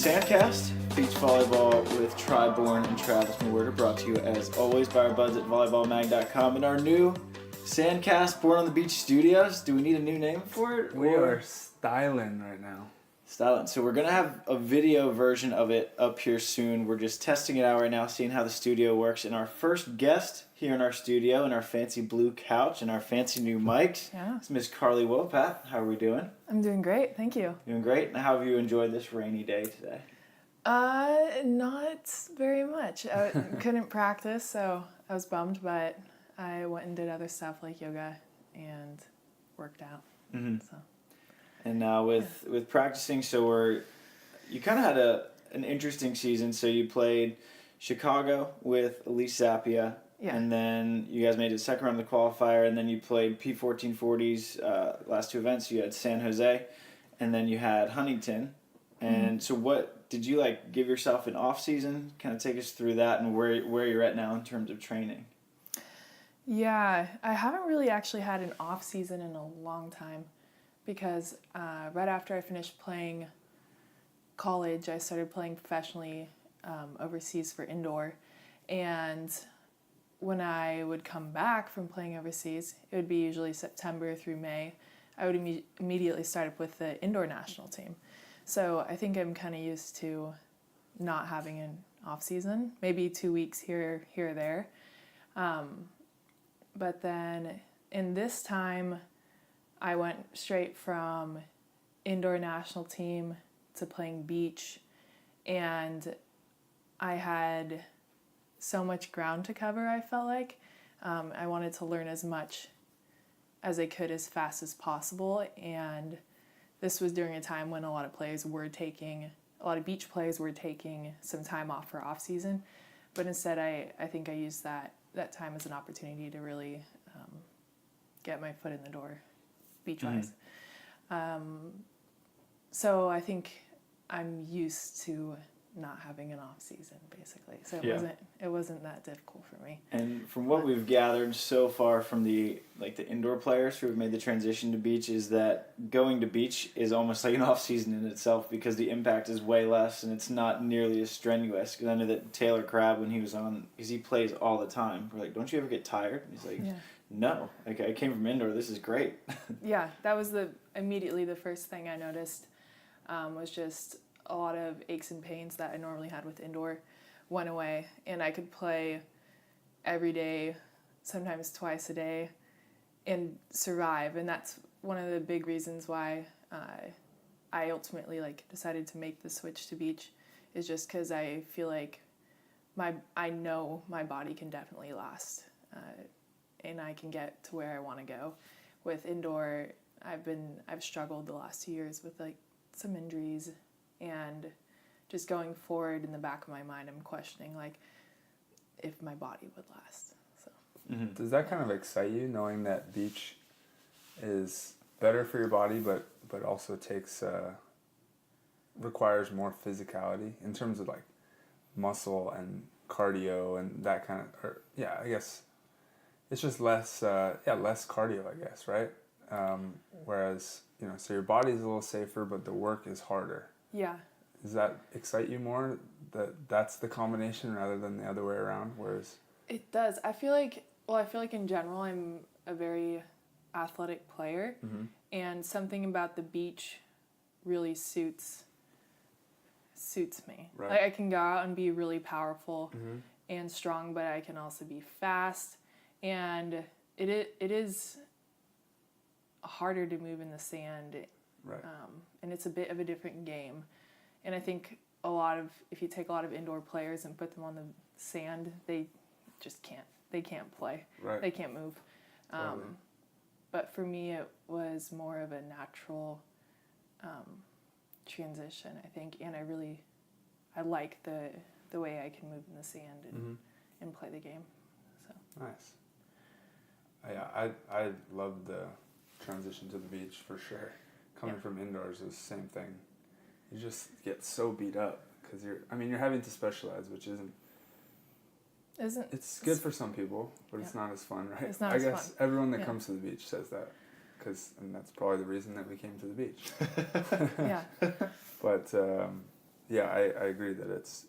SANDCAST, beach volleyball with Bourne and Travis Mewhirter, brought to you as always by our buds at volleyballmag.com and our new SANDCAST Bourne on the Beach Studios. Do we need a new name for it? We are styling right now. Styling. So we're going to have a video version of it up here soon. We're just testing it out right now, seeing how the studio works. And our first guest here in our studio, in our fancy blue couch and our fancy new mics, is Miss Carly Wopat. How are we doing? I'm doing great, thank you. Doing great. And how have you enjoyed this rainy day today? Not very much. I couldn't practice, so I was bummed, but I went and did other stuff like yoga and worked out. Mm-hmm. So. And now with practicing, so you kind of had an interesting season. So you played Chicago with Elise Zappia, and then you guys made it second round of the qualifier, and then you played P1440s last two events. You had San Jose, and then you had Huntington. And so what did you give yourself an off season? Kind of take us through that and where you're at now in terms of training. Yeah, I haven't really actually had an off season in a long time. Because right after I finished playing college, I started playing professionally overseas for indoor. And when I would come back from playing overseas, it would be usually September through May. I would immediately start up with the indoor national team. So I think I'm kind of used to not having an off season, maybe 2 weeks here or there. But then in this time, I went straight from indoor national team to playing beach, and I had so much ground to cover, I felt like. I wanted to learn as much as I could as fast as possible, and this was during a time when a lot of beach players were taking some time off for off season, but instead I think I used that time as an opportunity to really get my foot in the door. Beach-wise. So I think I'm used to not having an off season, basically. So it wasn't that difficult for me. And from what we've gathered so far from the indoor players who have made the transition to beach is that going to beach is almost like an off season in itself because the impact is way less and it's not nearly as strenuous. Because I know that Taylor Crabb, when he was on, because he plays all the time, we're like, don't you ever get tired? And he's like, no, I came from indoor. This is great. Yeah, that was immediately the first thing I noticed was just a lot of aches and pains that I normally had with indoor went away, and I could play every day, sometimes twice a day, and survive. And that's one of the big reasons why I ultimately decided to make the switch to beach, is just because I feel like I know my body can definitely last. And I can get to where I want to go. With indoor, I've struggled the last 2 years with some injuries, and just going forward in the back of my mind, I'm questioning if my body would last. So. Mm-hmm. Does that kind of excite you, knowing that beach is better for your body, but also requires more physicality in terms of muscle and cardio and that kind of, I guess. It's just less cardio, I guess, right? Whereas, so your body's a little safer, but the work is harder. Yeah. Does that excite you more, that's the combination rather than the other way around? Whereas it does. I feel like in general I'm a very athletic player, and something about the beach really suits me. Right. I can go out and be really powerful and strong, but I can also be fast. And it is harder to move in the sand, right. And it's a bit of a different game. And I think if you take a lot of indoor players and put them on the sand, they just can't. They can't play. Right. They can't move. Totally. But for me, it was more of a natural transition, I think. And I like the way I can move in the sand and play the game. So. Nice. Yeah, I love the transition to the beach for sure. Coming from indoors is the same thing. You just get so beat up because you're having to specialize, which it's good for some people, but it's not as fun, right? It's not I as guess fun. Everyone that comes to the beach says that, and that's probably the reason that we came to the beach. Yeah. But yeah, I agree that it's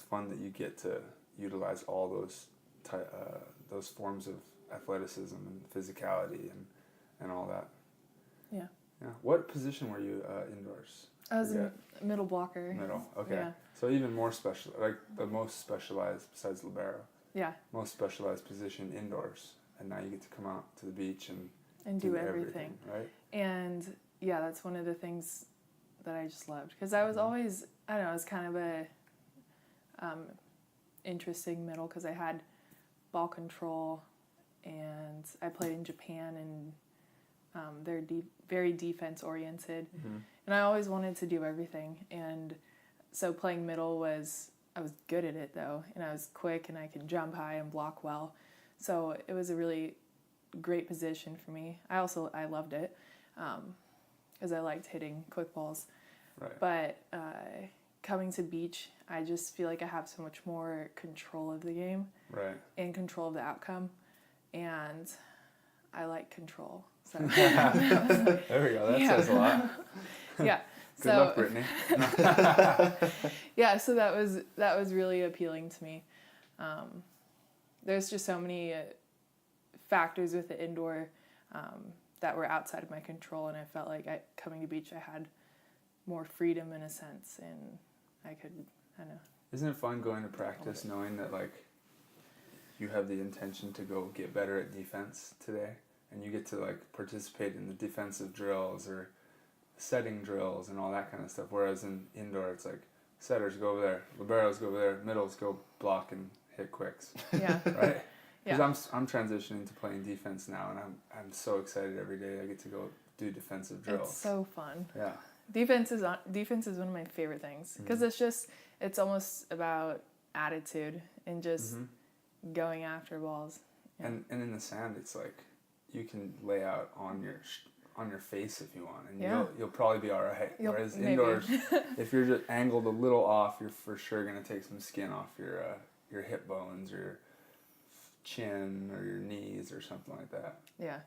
fun that you get to utilize all those forms of athleticism and physicality and all that. Yeah. Yeah. What position were you indoors? I was a middle blocker. Middle. Okay. Yeah. So even more special, like the most specialized besides libero. Yeah. Most specialized position indoors, and now you get to come out to the beach and do everything. Right? And yeah, that's one of the things that I just loved, because I was always, I don't know, I was kind of a interesting middle, because I had ball control, and I played in Japan, and they're very defense oriented, and I always wanted to do everything. And so playing middle I was good at it though, and I was quick, and I could jump high and block well, so it was a really great position for me. I loved it because I liked hitting quick balls. Right. But coming to beach, I just feel like I have so much more control of the game, Right. and control of the outcome, and I like control. So There we go. That says a lot. Yeah. Good luck, Brittany. Yeah, so that was really appealing to me. There's just so many factors with the indoor that were outside of my control, and I felt like coming to beach, I had more freedom in a sense, and I don't know. Isn't it fun going to practice knowing that like you have the intention to go get better at defense today, and you get to like participate in the defensive drills or setting drills and all that kind of stuff, whereas in indoor it's like setters go over there, liberos go over there, middles go block and hit quicks. Yeah. Right? Because Yeah. I'm transitioning to playing defense now, and I'm so excited every day I get to go do defensive drills. It's so fun. Yeah. Defense is one of my favorite things, because it's almost about attitude and just going after balls. Yeah. And in the sand, it's like you can lay out on your face if you want, and you'll probably be all right. Whereas indoors, if you're just angled a little off, you're for sure gonna take some skin off your hip bones or your chin or your knees or something like that. Yeah.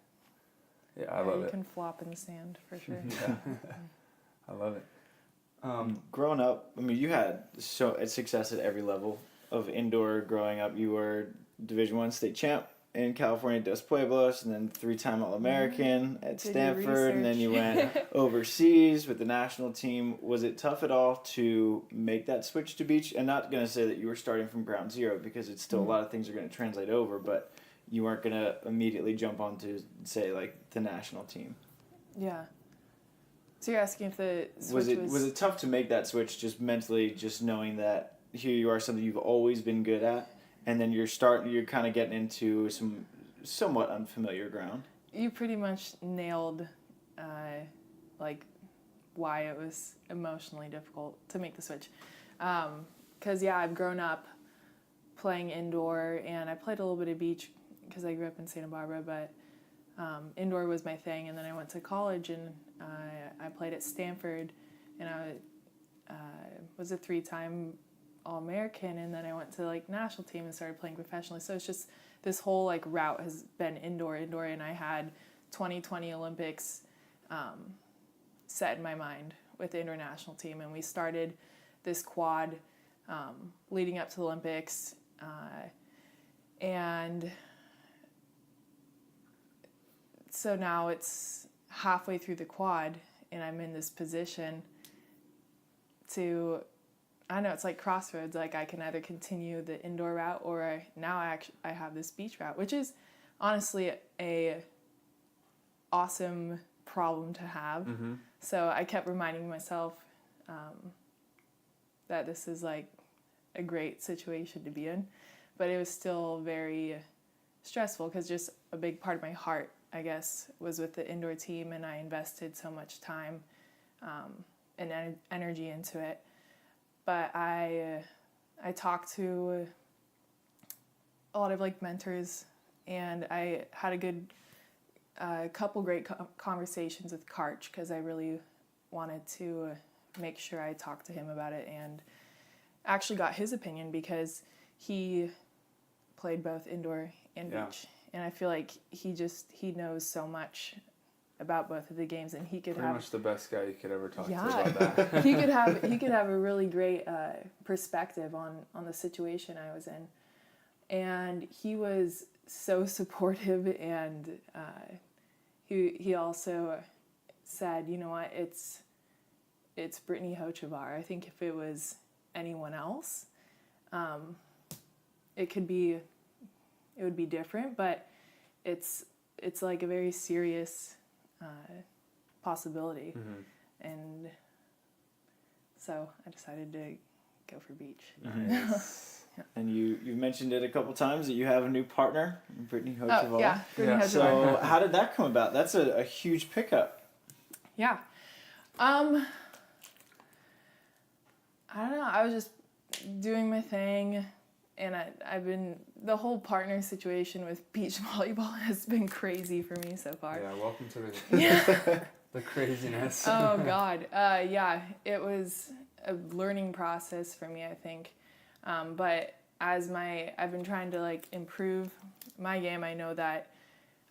Yeah, I love it. You can flop in the sand for sure. Yeah. I love it. Growing up, I mean, you had success at every level of indoor growing up. You were Division I state champ in California, Dos Pueblos, and then 3-time All-American at Stanford, and then you went overseas with the national team. Was it tough at all to make that switch to beach? And not going to say that you were starting from ground zero, because it's still a lot of things are going to translate over, but you weren't going to immediately jump onto, say, like the national team. Yeah. So you're asking if the switch was it tough to make that switch, just mentally, just knowing that here you are, something you've always been good at, and then you're kind of getting into some somewhat unfamiliar ground? You pretty much nailed like why it was emotionally difficult to make the switch. Because I've grown up playing indoor, and I played a little bit of beach because I grew up in Santa Barbara, but indoor was my thing. And then I went to college, and I played at Stanford, and I was a 3-time All-American, and then I went to like national team and started playing professionally. So it's just this whole like route has been indoor, and I had 2020 Olympics set in my mind with the indoor national team, and we started this quad leading up to the Olympics, and so now it's halfway through the quad, and I'm in this position to, I don't know, it's like crossroads. Like I can either continue the indoor route, or I have this beach route, which is honestly a awesome problem to have. Mm-hmm. So I kept reminding myself that this is like a great situation to be in, but it was still very stressful, because just a big part of my heart, I guess, was with the indoor team, and I invested so much time and energy into it. But I talked to a lot of like mentors, and I had a good couple great conversations with Karch, because I really wanted to make sure I talked to him about it, and actually got his opinion, because he played both indoor and beach. And I feel like he knows so much about both of the games, and he could pretty much the best guy you could ever talk to about that. he could have a really great perspective on the situation I was in, and he was so supportive, and he also said, you know what, it's Brittany Hochevar. I think if it was anyone else, it would be different, but it's like a very serious possibility. And so I decided to go for beach. Nice. Yeah. And you've mentioned it a couple times that you have a new partner, Brittany Hochevar. Oh, yeah, Brittany Hochevar. So how did that come about? That's a huge pickup. Yeah. I don't know. I was just doing my thing, and I've been, the whole partner situation with beach volleyball has been crazy for me so far. Yeah, welcome to the the craziness. Oh God. Yeah, it was a learning process for me, I think. But as I've been trying to like improve my game, I know that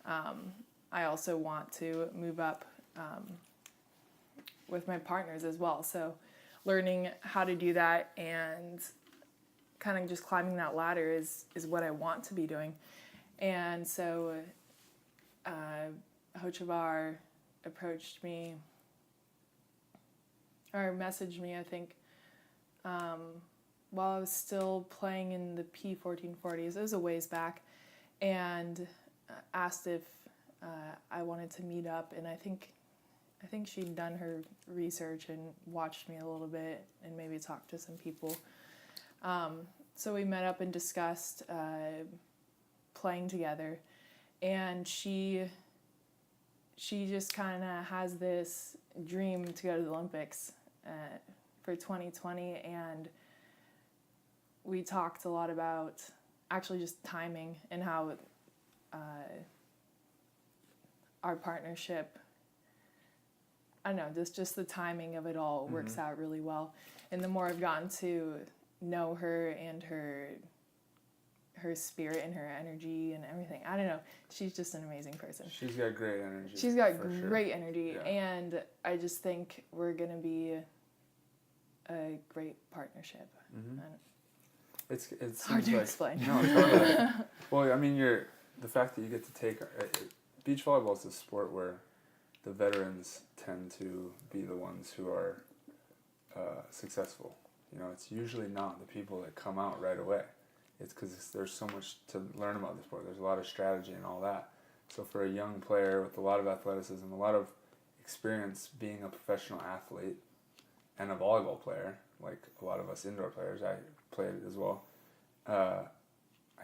I also want to move up with my partners as well. So learning how to do that and kind of just climbing that ladder is what I want to be doing. And so Hochevar approached me or messaged me, I think, while I was still playing in the P1440s. It was a ways back, and asked if I wanted to meet up, and I think she'd done her research and watched me a little bit and maybe talked to some people. So we met up and discussed playing together, and she just kind of has this dream to go to the Olympics for 2020, and we talked a lot about actually just timing and how our partnership, I don't know, just the timing of it all works out really well. And the more I've gotten to know her and her spirit and her energy and everything, I don't know, she's just an amazing person. She's got great energy. She's got great energy, Yeah. and I just think we're going to be a great partnership. It's hard to explain. No, totally. Well, I mean, the fact that you get to take beach volleyball is a sport where the veterans tend to be the ones who are successful. You know, it's usually not the people that come out right away. It's because there's so much to learn about the sport. There's a lot of strategy and all that. So for a young player with a lot of athleticism, a lot of experience being a professional athlete and a volleyball player, like a lot of us indoor players, I played it as well, I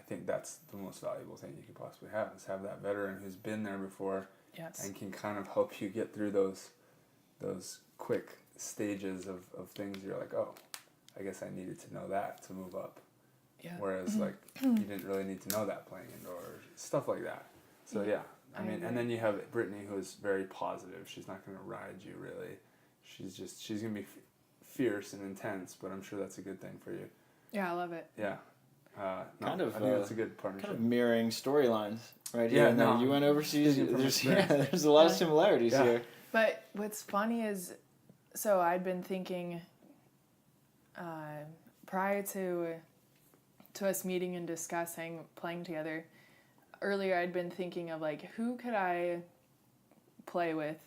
think that's the most valuable thing you could possibly have, is have that veteran who's been there before. Yes. And can kind of help you get through those quick stages of things. You're like, oh, I guess I needed to know that to move up. Yeah. Whereas like you didn't really need to know that playing indoor, stuff like that. So yeah, I mean, and then you have Brittany, who is very positive. She's not going to ride you really. She's going to be fierce and intense, but I'm sure that's a good thing for you. Yeah, I love it. Yeah. I think that's a good partnership. Kind of mirroring storylines, right? Yeah, no. You went overseas. There's a lot of similarities here. But what's funny is, so I'd been thinking prior to us meeting and discussing playing together, earlier I'd been thinking of like, who could I play with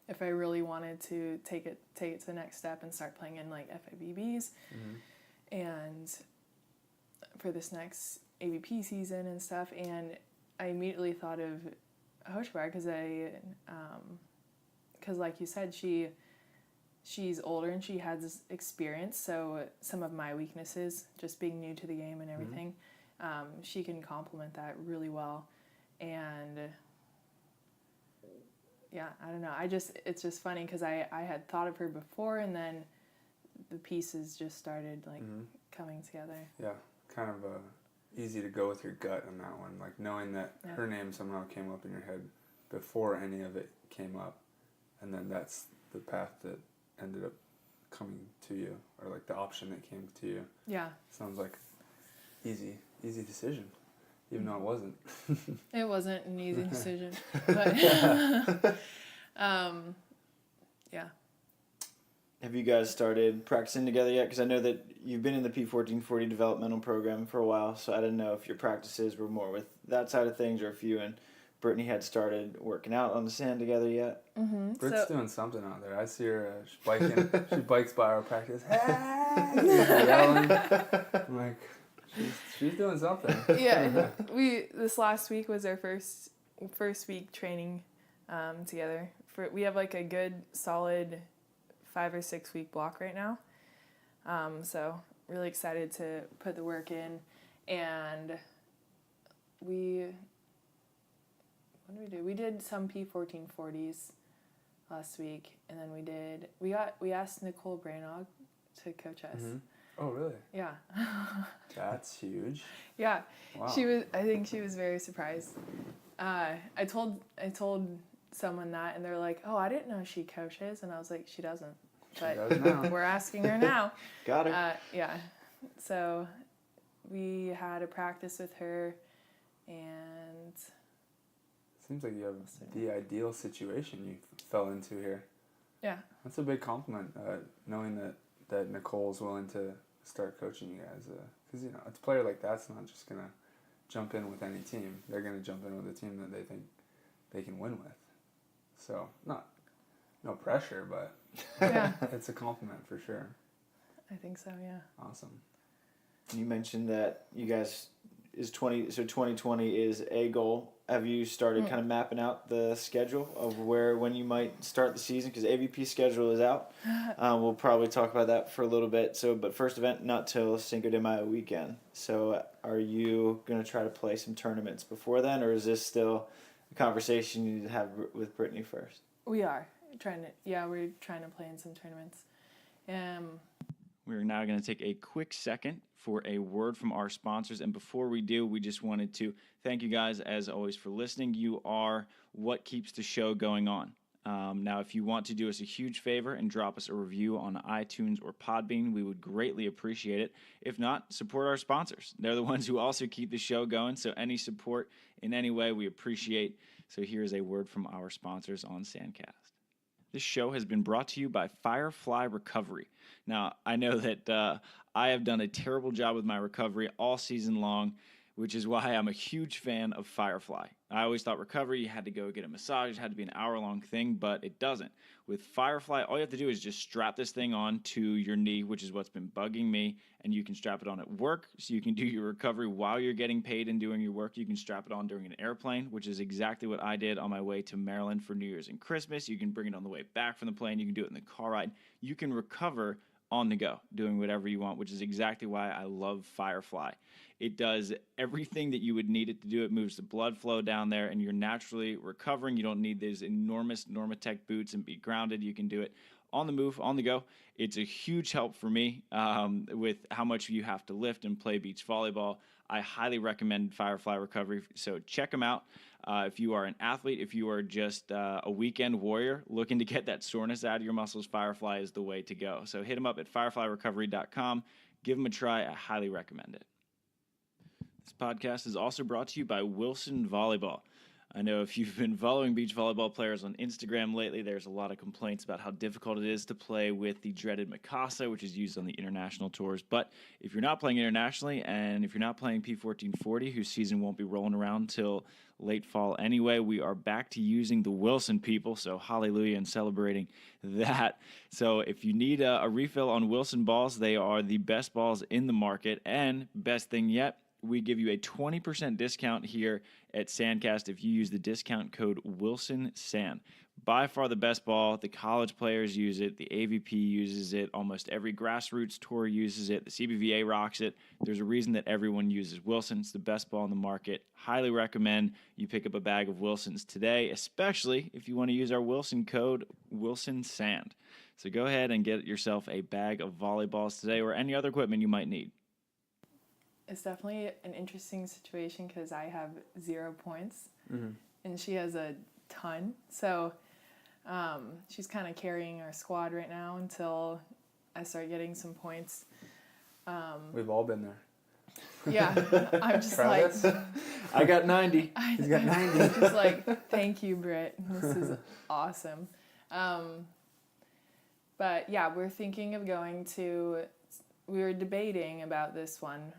if I really wanted to take it to the next step and start playing in like FIVBs and for this next AVP season and stuff. And I immediately thought of Hochevar because like you said, she's older and she has this experience, so some of my weaknesses, just being new to the game and everything, she can complement that really well. And yeah, I don't know, it's just funny because I had thought of her before, and then the pieces just started like coming together. Yeah, kind of easy to go with your gut on that one, like knowing that her name somehow came up in your head before any of it came up, and then that's the path that ended up coming to you, or like the option that came to you. Yeah. Sounds like easy decision. even though it wasn't. It wasn't an easy decision, but yeah. Have you guys started practicing together yet? Because I know that you've been in the P1440 developmental program for a while, so I didn't know if your practices were more with that side of things or if you and Brittany had started working out on the sand together yet. Mm-hmm. Britt's doing something out there. I see her biking. She bikes by our practice. Hey! Yelling. I'm like, she's doing something. Yeah, this last week was our first week training together. We have like a good solid 5 or 6 week block right now. So really excited to put the work in, and what did we do? We did some P1440s last week, and then we asked Nicole Brainog to coach us. Mm-hmm. Oh, really? Yeah. That's huge. Yeah. Wow. I think she was very surprised. I told someone that, and they're like, "Oh, I didn't know she coaches," and I was like, "She doesn't." But does now. we're asking her now. Got her. Yeah. So we had a practice with her, and Seems like you have the ideal situation you fell into here. yeah. That's a big compliment, knowing that Nicole's willing to start coaching you guys. Because, a player like that's not just going to jump in with any team. They're going to jump in with a team that they think they can win with. So, no pressure, but Yeah. it's a compliment for sure. I think so, yeah. Awesome. You mentioned that you guys so 2020 is a goal. Have you started kind of mapping out the schedule of when you might start the season? Because AVP schedule is out. We'll probably talk about that for a little bit. But first event not till Cinco de Mayo weekend. So are you going to try to play some tournaments before then, or is this still a conversation you need to have with Brittany first? We are we're trying to play in some tournaments. We're now going to take a quick second for a word from our sponsors. And before we do, we just wanted to thank you guys, as always, for listening. You are what keeps the show going on. Now, if you want to do us a huge favor and drop us a review on iTunes or Podbean, we would greatly appreciate it. If not, support our sponsors. They're the ones who also keep the show going, so any support in any way we appreciate. So here's a word from our sponsors on SANDCAST. This show has been brought to you by Firefly Recovery. Now, I know that I have done a terrible job with my recovery all season long, which is why I'm a huge fan of Firefly. I always thought recovery, you had to go get a massage, it had to be an hour-long thing, but it doesn't. With Firefly, all you have to do is just strap this thing on to your knee, which is what's been bugging me, and you can strap it on at work, so you can do your recovery while you're getting paid and doing your work. You can strap it on during an airplane, which is exactly what I did on my way to Maryland for New Year's and Christmas. You can bring it on the way back from the plane. You can do it in the car ride. You can recover on the go, doing whatever you want, which is exactly why I love Firefly. It does everything that you would need it to do. It moves the blood flow down there, and you're naturally recovering. You don't need these enormous Normatec boots and be grounded. You can do it on the move, on the go. It's a huge help for me with how much you have to lift and play beach volleyball. I highly recommend Firefly Recovery, so check them out. If you are an athlete, if you are just a weekend warrior looking to get that soreness out of your muscles, Firefly is the way to go. So hit them up at fireflyrecovery.com. Give them a try. I highly recommend it. This podcast is also brought to you by Wilson Volleyball. I know if you've been following beach volleyball players on Instagram lately, there's a lot of complaints about how difficult it is to play with the dreaded Mikasa, which is used on the international tours. But if you're not playing internationally, and if you're not playing P1440, whose season won't be rolling around till late fall anyway, we are back to using the Wilson people, so hallelujah and celebrating that. So if you need a refill on Wilson balls, they are the best balls in the market, and best thing yet, we give you a 20% discount here at SANDCAST if you use the discount code WilsonSAN. By far the best ball. The college players use it. The AVP uses it. Almost every grassroots tour uses it. The CBVA rocks it. There's a reason that everyone uses Wilson. It's the best ball in the market. Highly recommend you pick up a bag of Wilsons today, especially if you want to use our Wilson code, WilsonSAND. So go ahead and get yourself a bag of volleyballs today or any other equipment you might need. It's definitely an interesting situation because I have 0 points and she has a ton. So she's kind of carrying our squad right now until I start getting some points. We've all been there. Yeah, I'm just Travis? like, I got 90. He's got 90. I'm just like, thank you, Britt. This is awesome. But yeah, we're thinking of going to, we were debating about this one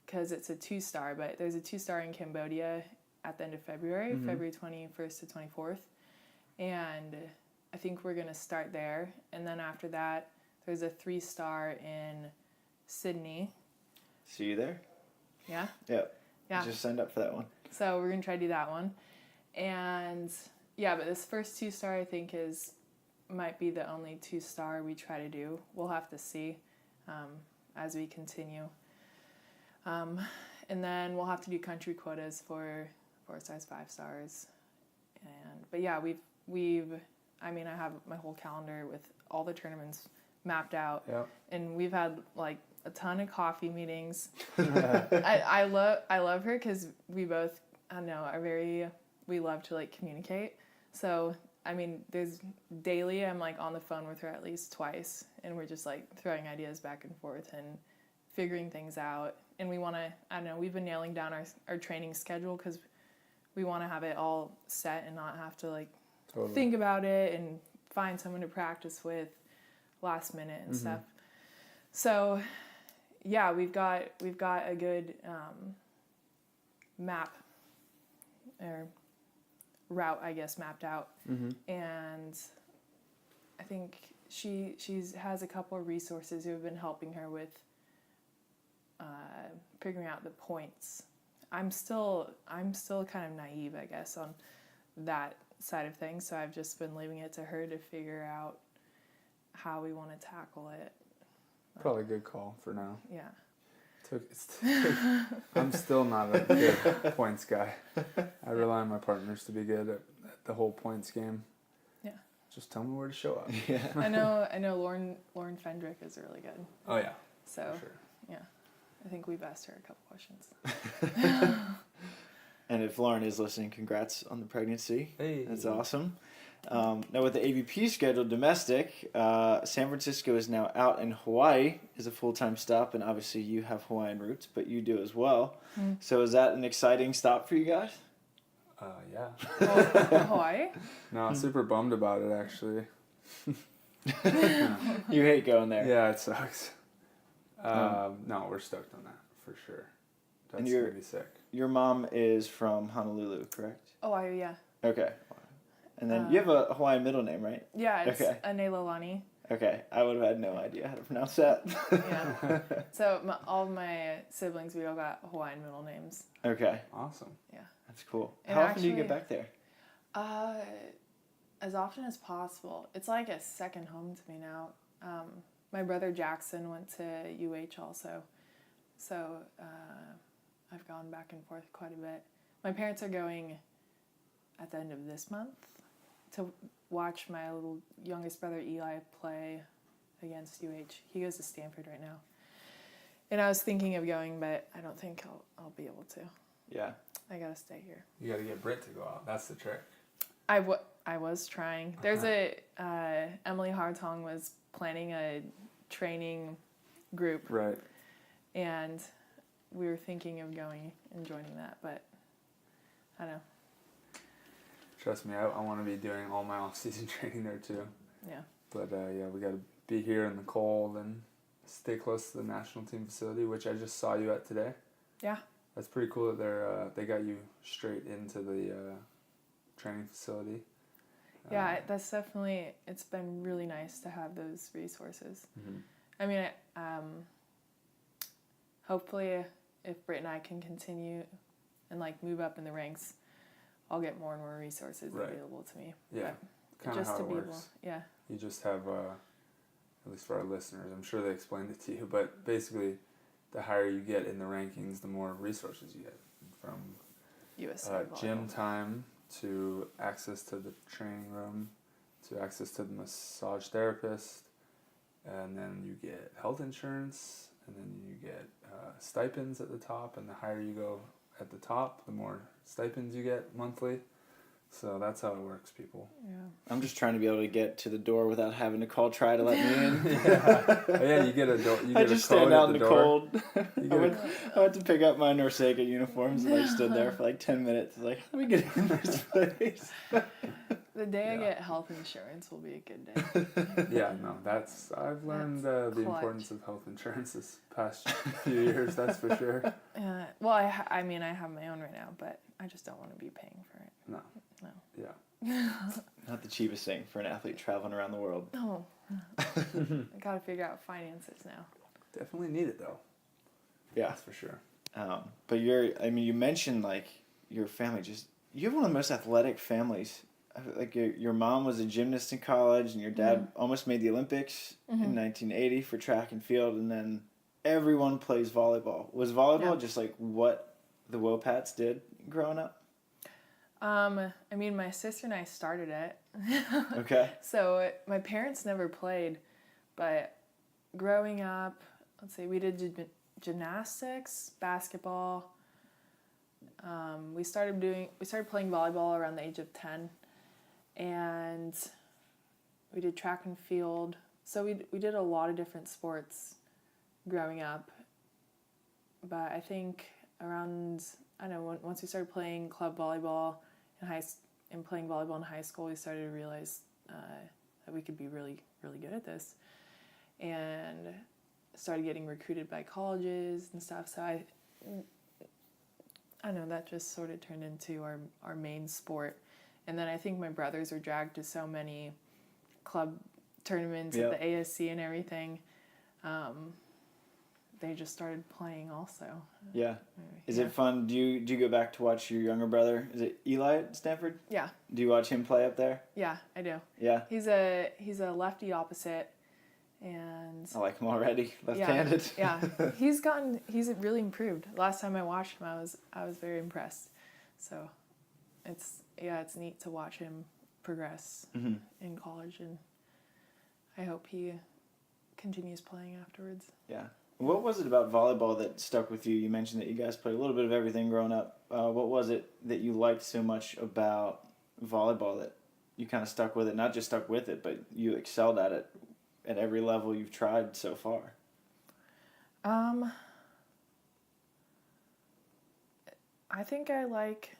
because it's a 2-star, but there's a 2-star in Cambodia at the end of February, February 21st to 24th. And I think we're going to start there. And then after that, there's a 3-star in Sydney. See you there? Yeah? Yep. Yeah. Just signed up for that one. So we're going to try to do that one. And yeah, but this first 2-star I think might be the only 2-star we try to do. We'll have to see as we continue. And then we'll have to do country quotas for 4-stars, 5-stars. But yeah, I have my whole calendar with all the tournaments mapped out. Yep. And we've had like a ton of coffee meetings. I love her because we both, we love to like communicate. So, there's daily, I'm like on the phone with her at least twice, and we're just like throwing ideas back and forth and figuring things out. And we want to, we've been nailing down our training schedule because we want to have it all set and not have to like think about it and find someone to practice with last minute and stuff. So, yeah, we've got a good map or route, I guess, mapped out. And I think she has a couple of resources who have been helping her with figuring out the points. I'm still kind of naive, I guess, on that side of things, so I've just been leaving it to her to figure out how we want to tackle it. Probably a good call for now. Yeah. I'm still not a good points guy. I rely on my partners to be good at the whole points game. Yeah. Just tell me where to show up. Yeah. I know Lauren Fendrick is really good. Oh yeah. So For sure. yeah. I think we've asked her a couple questions. And if Lauren is listening, congrats on the pregnancy. Hey. That's awesome. Now with the AVP scheduled domestic, San Francisco is now out and Hawaii is a full-time stop, and obviously you have Hawaiian roots, but you do as well. So is that an exciting stop for you guys? Yeah. Hawaii? No, I'm super bummed about it actually. You hate going there. Yeah, it sucks. No, we're stoked on that for sure. That's gonna be sick. Your mom is from Honolulu, correct? Oh, yeah. Okay. And then you have a Hawaiian middle name, right? Yeah, it's okay. Anelolani. Okay, I would have had no idea how to pronounce that. Yeah. So all of my siblings, we all got Hawaiian middle names. Okay. Awesome. Yeah. That's cool. And How often do you get back there? As often as possible. It's like a second home to me now. My brother Jackson went to UH also. So I've gone back and forth quite a bit. My parents are going at the end of this month to watch my little youngest brother Eli play against UH. He goes to Stanford right now. And I was thinking of going, but I don't think I'll be able to. Yeah. I gotta stay here. You gotta get Britt to go out. That's the trick. I was trying. There's Emily Hartong was planning a training group. Right. And we were thinking of going and joining that, but I don't know. Trust me, I want to be doing all my off-season training there too. Yeah. But yeah, we got to be here in the cold and stay close to the national team facility, which I just saw you at today. Yeah. That's pretty cool that they got you straight into the training facility. Yeah, that's definitely, it's been really nice to have those resources. Mm-hmm. I mean, hopefully if Britt and I can continue and like move up in the ranks, I'll get more and more resources available to me. Yeah, kind of how it works. Yeah. You just have, at least for our listeners, I'm sure they explained it to you, but basically the higher you get in the rankings, the more resources you get, from USA gym time to access to the training room to access to the massage therapist, and then you get health insurance, and then you get stipends at the top, and the higher you go at the top, the more stipends you get monthly. So that's how it works, people. Yeah. I'm just trying to be able to get to the door without having to call Try to let me in. Yeah, you get a door. You get I just a code stand out at in the the door. cold. I went to pick up my Norsega uniforms and I stood there for like 10 minutes. Like, how do we get in this place? The day I get health insurance will be a good day. Yeah, no, I've learned the importance of health insurance this past few years, that's for sure. Well, I mean, I have my own right now, but I just don't want to be paying for it. No. Yeah. Not the cheapest thing for an athlete traveling around the world. No. I gotta figure out finances now. Definitely need it, though. Yeah. That's for sure. But you mentioned like your family, you have one of the most athletic families. Like your mom was a gymnast in college and your dad almost made the Olympics in 1980 for track and field, and then everyone plays volleyball. Was volleyball just like what the Wopats did growing up? I mean, my sister and I started it. Okay. So my parents never played, but growing up, let's see, we did gymnastics, basketball. We started playing volleyball around the age of 10, and we did track and field. So we did a lot of different sports growing up. But I think around, I don't know, once we started playing club volleyball and playing volleyball in high school, we started to realize that we could be really, really good at this, and started getting recruited by colleges and stuff. So I don't know, that just sort of turned into our main sport. And then I think my brothers were dragged to so many club tournaments at the ASC and everything. They just started playing also. Yeah. Is it fun? Do you go back to watch your younger brother? Is it Eli at Stanford? Yeah. Do you watch him play up there? Yeah, I do. Yeah. He's a lefty opposite, and I like him already. Left-handed. Yeah. He's really improved. Last time I watched him, I was very impressed. So it's neat to watch him progress in college, and I hope he continues playing afterwards. Yeah. What was it about volleyball that stuck with you? You mentioned that you guys played a little bit of everything growing up. What was it that you liked so much about volleyball that you kind of stuck with it? Not just stuck with it, but you excelled at it at every level you've tried so far. I think I like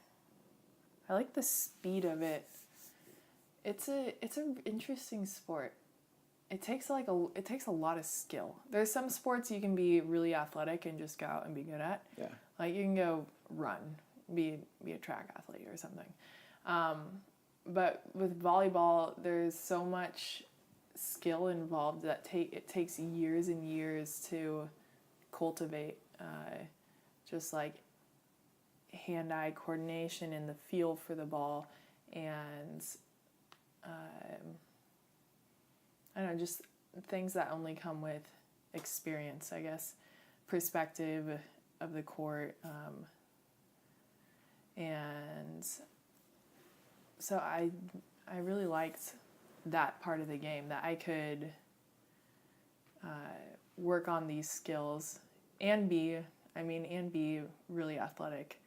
the speed of it. It's an interesting sport. It takes a lot of skill. There's some sports you can be really athletic and just go out and be good at. Yeah. Like you can go run, be a track athlete or something. But with volleyball, there's so much skill involved that it takes years and years to cultivate. Just like hand-eye coordination and the feel for the ball, and I don't know, just things that only come with experience, I guess, perspective of the court, and so I really liked that part of the game, that I could work on these skills and be really athletic,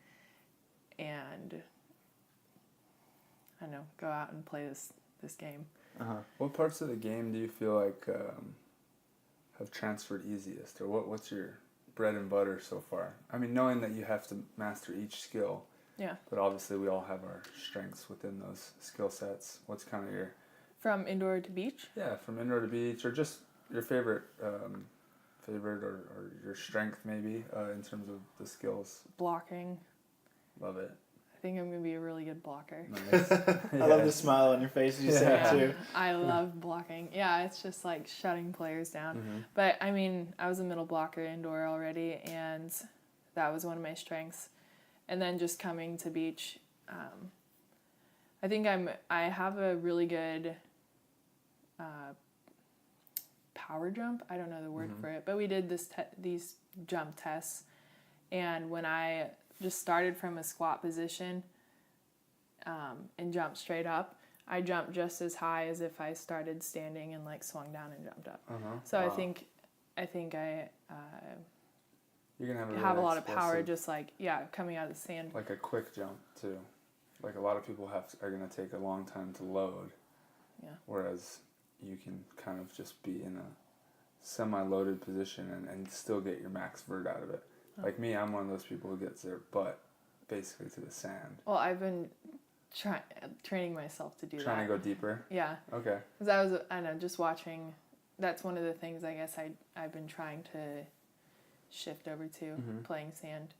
and I don't know, go out and play this game. What parts of the game do you feel like have transferred easiest, or what's your bread and butter so far? I mean, knowing that you have to master each skill, but obviously we all have our strengths within those skill sets. What's kind of your... From indoor to beach? Yeah, from indoor to beach, or just your favorite or your strength maybe in terms of the skills. Blocking. Love it. I think I'm going to be a really good blocker. Nice. I love the smile on your face as you say it too. I love blocking. Yeah, it's just like shutting players down. But I mean, I was a middle blocker indoor already, and that was one of my strengths. And then just coming to beach, I think I have a really good power jump. I don't know the word for it, but we did these jump tests, and when I just started from a squat position and jumped straight up, I jumped just as high as if I started standing and like swung down and jumped up. So wow. I think you're gonna have a lot of power, just like coming out of the sand. Like a quick jump too. like a lot of people are going to take a long time to load. Yeah. Whereas you can kind of just be in a semi-loaded position and still get your max vert out of it. Oh. Like me, I'm one of those people who gets their butt basically to the sand. Well, I've been training myself to do that. Trying to go deeper? Yeah. Okay. Because I don't know, just watching, that's one of the things I guess I've been trying to shift over to, playing sand.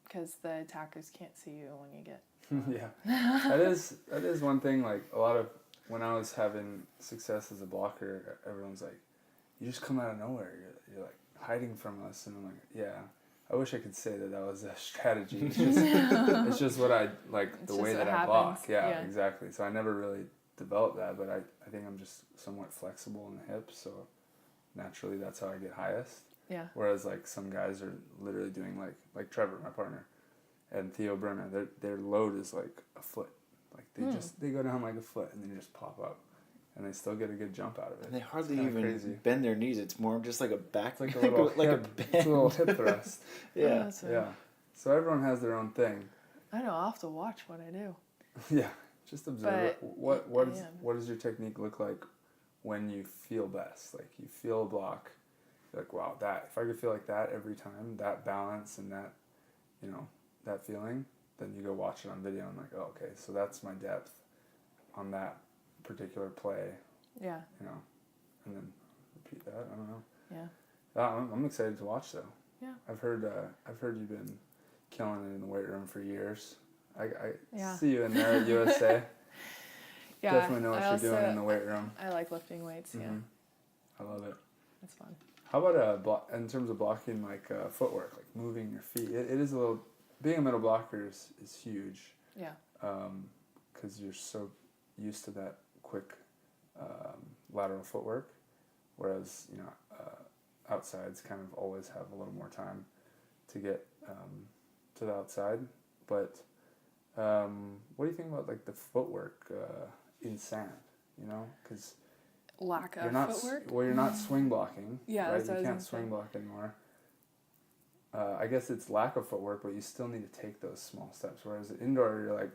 Because the attackers can't see you when you get... Yeah. That is one thing, like, a lot of... When I was having success as a blocker, everyone's like, you just come out of nowhere. You're like, hiding from us. And I'm like, yeah. I wish I could say that was a strategy. It's just what I, like, the way that I block. Yeah, exactly. So I never really developed that, but I think I'm just somewhat flexible in the hips, so naturally that's how I get highest. Yeah. Whereas, like, some guys are literally doing, like Trevor, my partner, and Theo Brenner, their load is, like, a foot. Like, they go down, like, a foot, and then just pop up. And they still get a good jump out of it. And they hardly even bend their knees. It's more just like a back, like a little it's a little hip thrust. Yeah. Yeah. So everyone has their own thing. I know. I'll have to watch what I do. Yeah. Just observe it. What does your technique look like when you feel best? Like, you feel a block. You're like, wow, if I could feel like that every time, that balance and that, that feeling, then you go watch it on video and like, oh, okay, so that's my depth on that particular play. Yeah. And then repeat that. I don't know. Yeah. I'm excited to watch though. Yeah. I've heard you've been killing it in the weight room for years. I Yeah. see you in there at USA. Yeah. Definitely know what you're doing in the weight room. I like lifting weights. Yeah. I love it. It's fun. How about in terms of blocking, like footwork, like moving your feet? It is a little. Being a middle blocker is huge. Yeah. Because you're so used to that quick lateral footwork, whereas outsides kind of always have a little more time to get to the outside. But what do you think about like the footwork in sand? Because lack of footwork. Well, you're not swing blocking. Yeah, right? You can't swing block anymore. I guess it's lack of footwork, but you still need to take those small steps. Whereas indoor, you're like,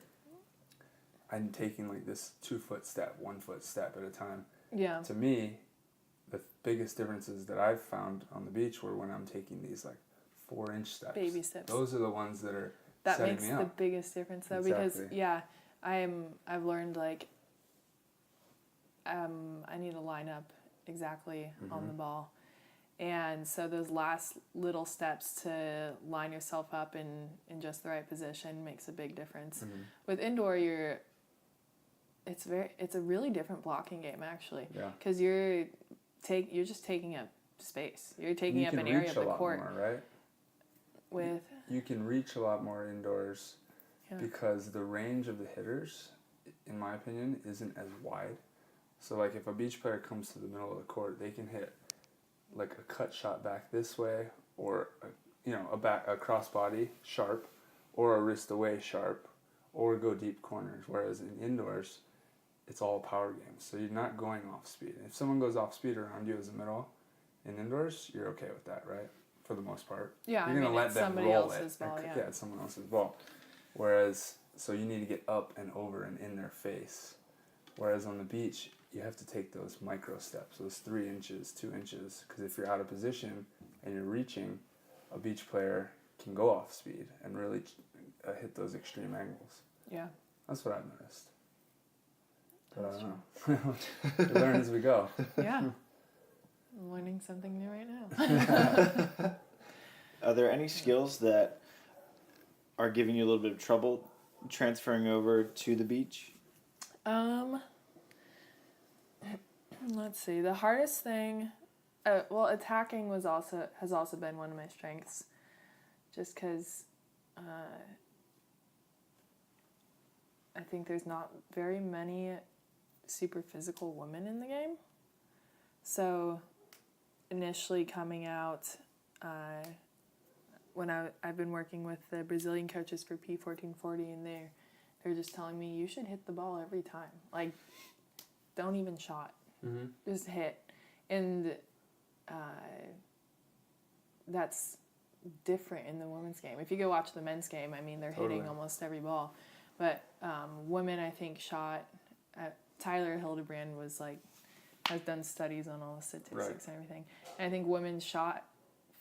I'm taking like this 2-foot step, 1-foot step at a time. Yeah. To me, the biggest differences that I've found on the beach were when I'm taking these like 4-inch steps. Baby steps. Those are the ones that are that setting makes me up. the biggest difference though, Exactly. because I've learned like I need to line up exactly on the ball. And so those last little steps to line yourself up in just the right position makes a big difference. With indoor, it's a really different blocking game actually. Yeah. Because you're just taking up space. You're taking up an area of the court. You can reach a lot more, right? You can reach a lot more indoors because the range of the hitters, in my opinion, isn't as wide. So like if a beach player comes to the middle of the court, they can hit like a cut shot back this way, or a crossbody sharp, or a wrist away sharp, or go deep corners. Whereas in indoors, it's all a power game, so you're not going off speed. If someone goes off speed around you as a middle, in indoors, you're okay with that, right? For the most part. Yeah, you're gonna let them roll it. Ball, yeah, it's someone else's ball. Whereas, so you need to get up and over and in their face. Whereas on the beach, you have to take those micro steps, those 3 inches, 2 inches, because if you're out of position and you're reaching, a beach player can go off speed and really hit those extreme angles. Yeah. That's what I've noticed. But I don't know. We learn as we go. Yeah. I'm learning something new right now. Are there any skills that are giving you a little bit of trouble transferring over to the beach? Let's see. The hardest thing, attacking has also been one of my strengths, just because I think there's not very many super physical women in the game. So initially coming out, when I've been working with the Brazilian coaches for P1440, and they're just telling me, you should hit the ball every time. Like, don't even shot. Just hit. And that's different in the women's game. If you go watch the men's game, I mean, they're hitting almost every ball. But women, I think, shot... Tyler Hildebrand was like, has done studies on all the statistics and everything. And I think women shot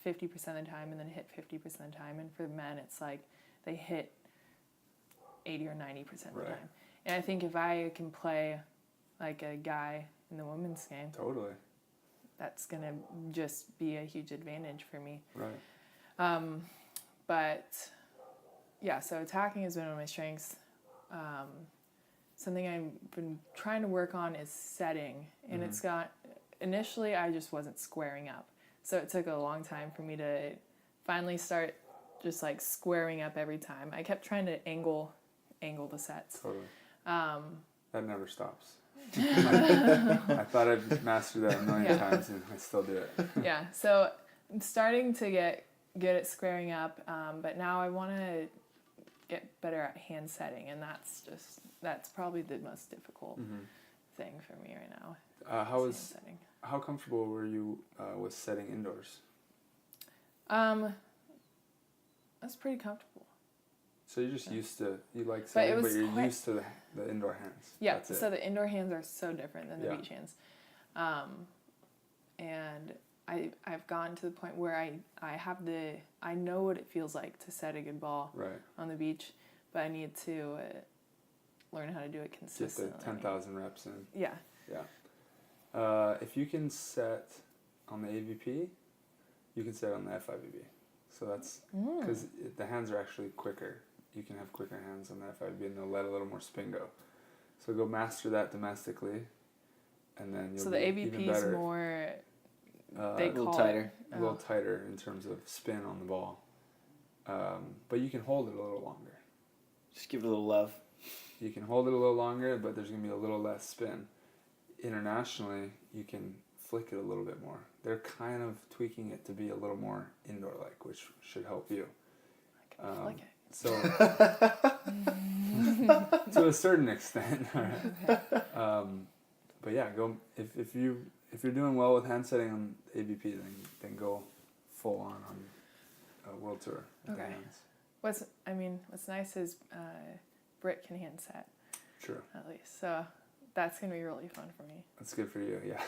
50% of the time and then hit 50% of the time. And for men, it's like they hit 80 or 90% of the time. And I think if I can play like a guy in the women's game, that's going to just be a huge advantage for me. But yeah, so attacking has been one of my strengths. Something I've been trying to work on is setting, and it's got, initially I just wasn't squaring up. So it took a long time for me to finally start just like squaring up every time. I kept trying to angle the sets. That never stops. I thought I'd mastered that a million times, and I still do it. So I'm starting to get good at squaring up, but now I want to get better at hand setting, and that's probably the most difficult thing for me right now. How comfortable were you with setting indoors? That's pretty comfortable. So you're just used to, you like setting, but you're used to the indoor hands. Yeah, so the indoor hands are so different than the beach hands. And I've gotten to the point where I know what it feels like to set a good ball on the beach, but I need to learn how to do it consistently. Get the 10,000 reps in. Yeah. If you can set on the AVP, you can set on the FIVB. So that's because the hands are actually quicker. You can have quicker hands on the FIVB, and they'll let a little more spin go. So go master that domestically, and then you'll be even better. So the AVP is more... a little tighter. A little tighter in terms of spin on the ball. But you can hold it a little longer. Just give it a little love. You can hold it a little longer, but there's going to be a little less spin. Internationally, you can flick it a little bit more. They're kind of tweaking it to be a little more indoor-like, which should help you. I can flick it. So, to a certain extent, but yeah, go if you're doing well with hand setting on AVP, then go full on a world tour with the hands. What's nice is Britt can hand set. True. At least, so that's gonna be really fun for me. That's good for you, yeah.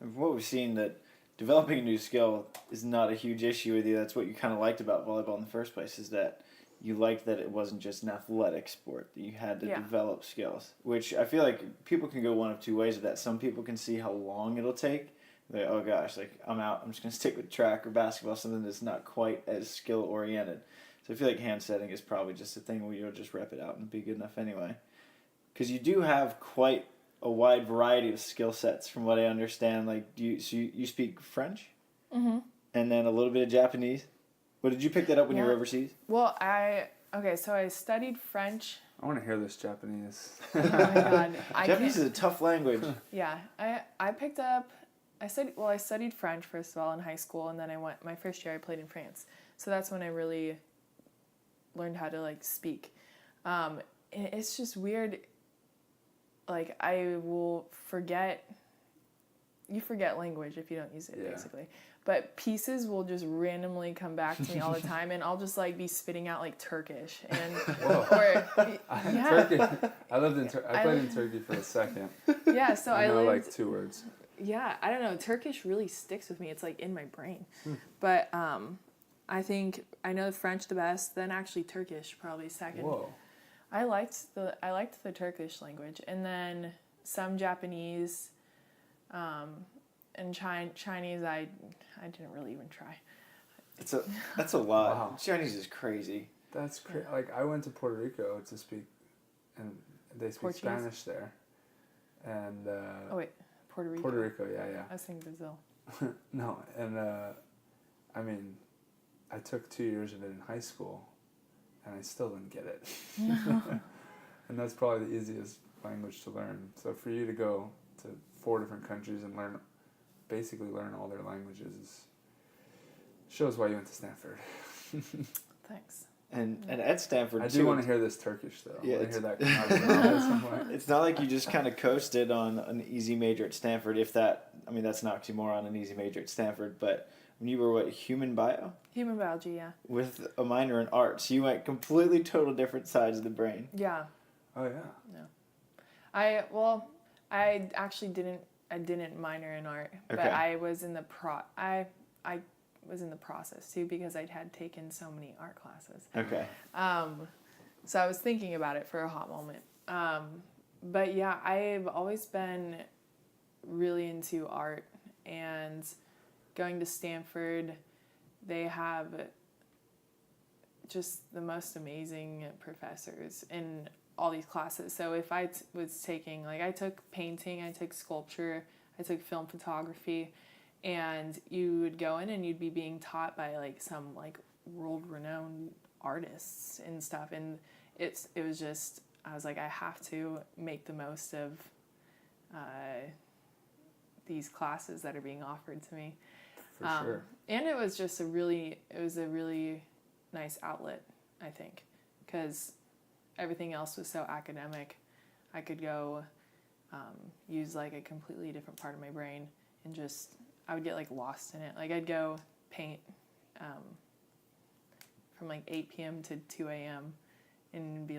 And from what we've seen, that developing a new skill is not a huge issue with you. That's what you kind of liked about volleyball in the first place, is that you liked that it wasn't just an athletic sport, that you had to develop skills, which I feel like people can go one of two ways with that. Some people can see how long it'll take. They're like, oh gosh, like I'm out. I'm just going to stick with track or basketball, something that's not quite as skill-oriented. So I feel like hand setting is probably just a thing where you'll just rep it out and be good enough anyway. Because you do have quite a wide variety of skill sets from what I understand. Like, you speak French? Mm-hmm. And then a little bit of Japanese? Well, did you pick that up when you were overseas? Well, so I studied French. I want to hear this Japanese. Oh my God. Japanese is a tough language. Yeah. I studied French first of all in high school, and then my first year I played in France. So that's when I really learned how to like speak. And it's just weird. Like I will forget language if you don't use it, basically. But pieces will just randomly come back to me all the time, and I'll just like be spitting out like Turkish and Turkey. I lived in I played in Turkey for a second. Yeah, so I know like 2 words. Yeah, I don't know. Turkish really sticks with me. It's like in my brain. But I think I know French the best, then actually Turkish probably second. Whoa. I liked the Turkish language, and then some Japanese, and Chinese. I didn't really even try. That's a lot. Wow. Chinese is crazy. That's crazy. Like I went to Puerto Rico to speak, and they speak Portuguese? Spanish there, and Puerto Rico. Puerto Rico, yeah. I was thinking Brazil. No, and I mean, I took 2 years of it in high school, and I still didn't get it. And that's probably the easiest language to learn. So for you to go to 4 different countries and basically learn all their languages shows why you went to Stanford. Thanks. And at Stanford, I do want to hear this Turkish, though. Yeah, I want to hear that come out of your mouth at some point. It's not like you just kind of coasted on an easy major at Stanford. That's an oxymoron, an easy major at Stanford. But when you were human bio? Human biology, yeah. With a minor in art. So you went completely total different sides of the brain. Yeah. Oh yeah. I actually didn't minor in art, but I was in the I was in the process too because I had taken so many art classes. Okay. So I was thinking about it for a hot moment. But yeah, I've always been really into art, and going to Stanford, they have just the most amazing professors in all these classes. So if I was taking, like, I took painting, I took sculpture, I took film photography, and you would go in and you'd be being taught by like some like world-renowned artists and stuff, and it was just, I was like, I have to make the most of these classes that are being offered to me. For sure. And it was just a really nice outlet, I think, because everything else was so academic. I could go use like a completely different part of my brain, and just, I would get like lost in it. Like I'd go paint from like 8 p.m. to 2 a.m. and it'd be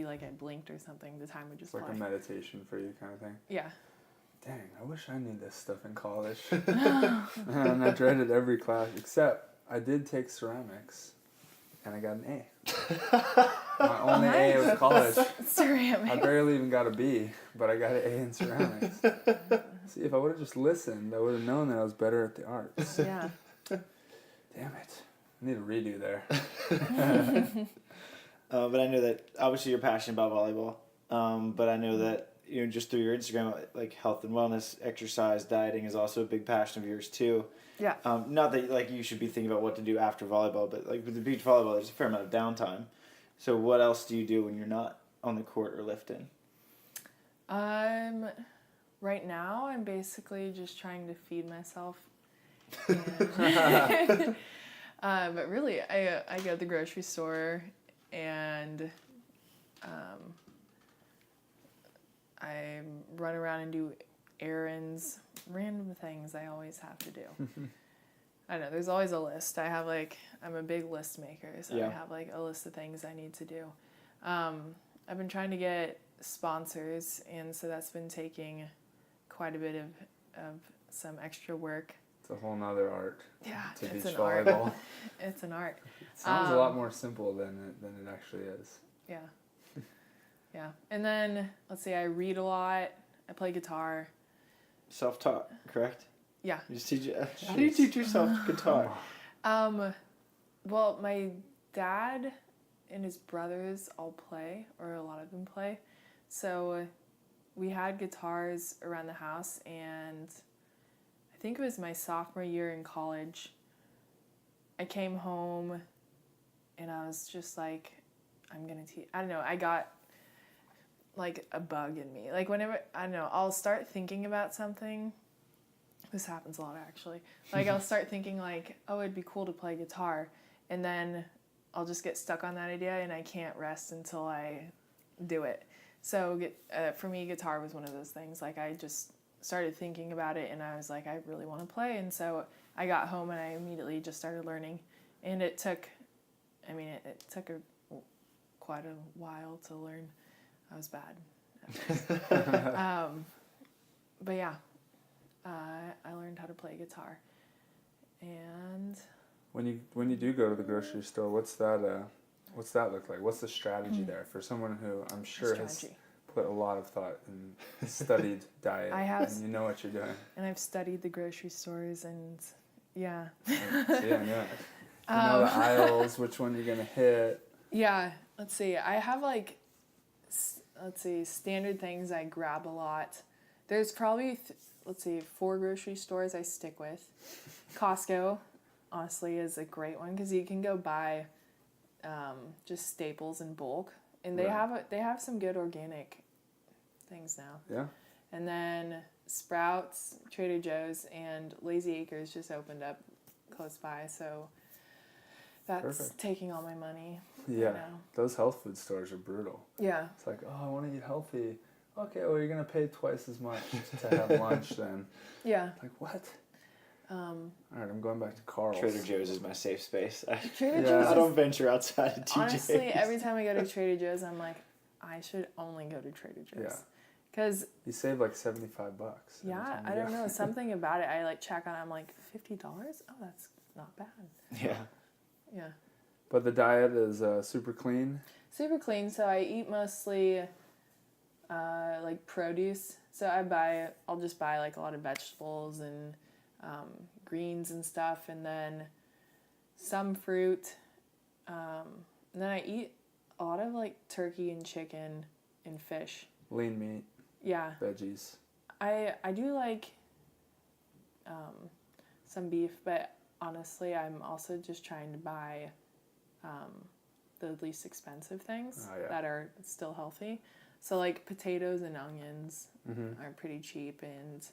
like I blinked or something. The time would just It's like fly. a meditation for you kind of thing. Yeah. Dang, I wish I knew this stuff in college. And I dreaded every class, except I did take ceramics, and I got an A. My only A of college. Ceramics. I barely even got a B, but I got an A in ceramics. See, if I would have just listened, I would have known that I was better at the arts. Yeah. Damn it. I need a redo there. But I know that obviously you're passionate about volleyball. But I know that, just through your Instagram, like health and wellness, exercise, dieting is also a big passion of yours too. Yeah. Not that like you should be thinking about what to do after volleyball, but like with the beach volleyball, there's a fair amount of downtime. So what else do you do when you're not on the court or lifting? Right now I'm basically just trying to feed myself. And, but really, I go to the grocery store, and I run around and do errands, random things I always have to do. I don't know, there's always a list. I'm a big list maker, so Yeah. I have like a list of things I need to do. I've been trying to get sponsors, and so that's been taking quite a bit of some extra work. It's a whole nother art. Yeah, to it's beach an art. volleyball. It's an art. It sounds a lot more simple than it actually is. Yeah. Yeah. And then, let's see, I read a lot. I play guitar. Self-taught, correct? Yeah. You just teach. How do you teach yourself guitar? Well, my dad and his brothers all play, or a lot of them play. So we had guitars around the house, and I think it was my sophomore year in college. I came home and I was just like, I'm going to teach. I don't know. I got like a bug in me. Like whenever, I don't know, I'll start thinking about something. This happens a lot, actually. Like I'll start thinking like, oh, it'd be cool to play guitar. And then I'll just get stuck on that idea, and I can't rest until I do it. So for me, guitar was one of those things. Like I just started thinking about it, and I was like, I really want to play. And so I got home and I immediately just started learning. And it took quite a while to learn. I was bad at first. But yeah, I learned how to play guitar. And When you do go to the grocery store, what's that look like? What's the strategy there for someone who I'm sure has put a lot of thought and studied diet, and you know what you're doing? And I've studied the grocery stores, and yeah. See, I know it. You know the aisles, which one you're gonna hit. Yeah, let's see. I have standard things I grab a lot. There's probably 4 grocery stores I stick with. Costco, honestly, is a great one because you can go buy just staples in bulk, and they have some good organic things now. Yeah. And then Sprouts, Trader Joe's, and Lazy Acres just opened up close by, so that's Perfect. taking all my money. Yeah. Right now. Those health food stores are brutal. Yeah. It's like, oh, I want to eat healthy. Okay, well, you're gonna pay twice as much to have lunch then. Yeah. Like what? All right, I'm going back to Carl's. Trader Joe's is my safe space. Trader Yeah. Joe's I is, don't venture outside of TJ's. honestly, every time I go to Trader Joe's, I'm like, I should only go to Trader Joe's. Yeah. Because, You save like $75. every yeah, time I you don't go. know. Something about it, I like check on, I'm like, $50? Oh, that's not bad. Yeah. Yeah. But the diet is super clean. Super clean, so I eat mostly like produce. So I'll just buy like a lot of vegetables and greens and stuff, and then some fruit. And then I eat a lot of like turkey and chicken and fish. Lean meat, Yeah, veggies. I do like some beef, but honestly, I'm also just trying to buy the least expensive things that are still healthy. So like potatoes and onions are pretty cheap, and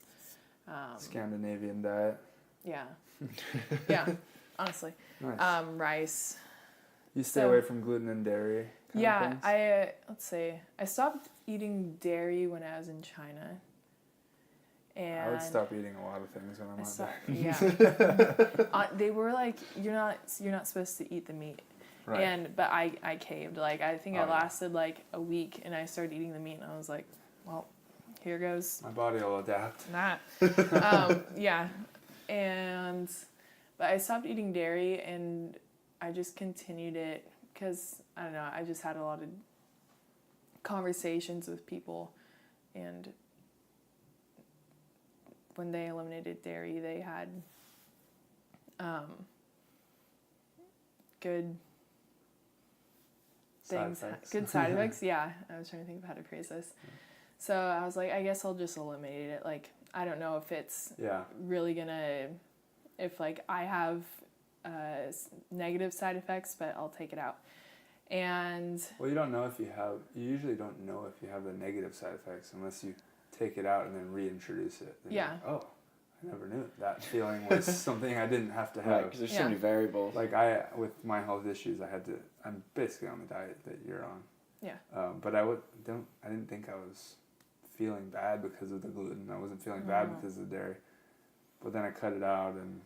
Scandinavian diet. yeah, yeah, honestly, Nice. rice. You stay so- away from gluten and dairy. kind of Yeah, things? let's see. I stopped eating dairy when I was in China. And I would stop eating a lot of things when I'm out there. Yeah. They were like, you're not supposed to eat the meat. Right. But I caved. Like I think Oh, I yeah. lasted like a week, and I started eating the meat, and I was like, well, here goes My body will adapt. that. Yeah. But I stopped eating dairy, and I just continued it because, I don't know, I just had a lot of conversations with people, and when they eliminated dairy, they had good things, Side effects. good side effects. Yeah, I was trying to think of how to phrase this. So I was like, I guess I'll just eliminate it. Like, I don't know if it's Yeah. really gonna, if like I have negative side effects, but I'll take it out. And Well, you don't know if you have. You usually don't know if you have the negative side effects unless you take it out and then reintroduce it. Then you're Yeah. like, oh, I never knew that feeling was something I didn't have to Right, have. because there's Yeah. so many variables. Like with my health issues, I'm basically on the diet that you're on. Yeah. But I didn't think I was feeling bad because of the gluten. I wasn't feeling bad because of the dairy. But then I cut it out, and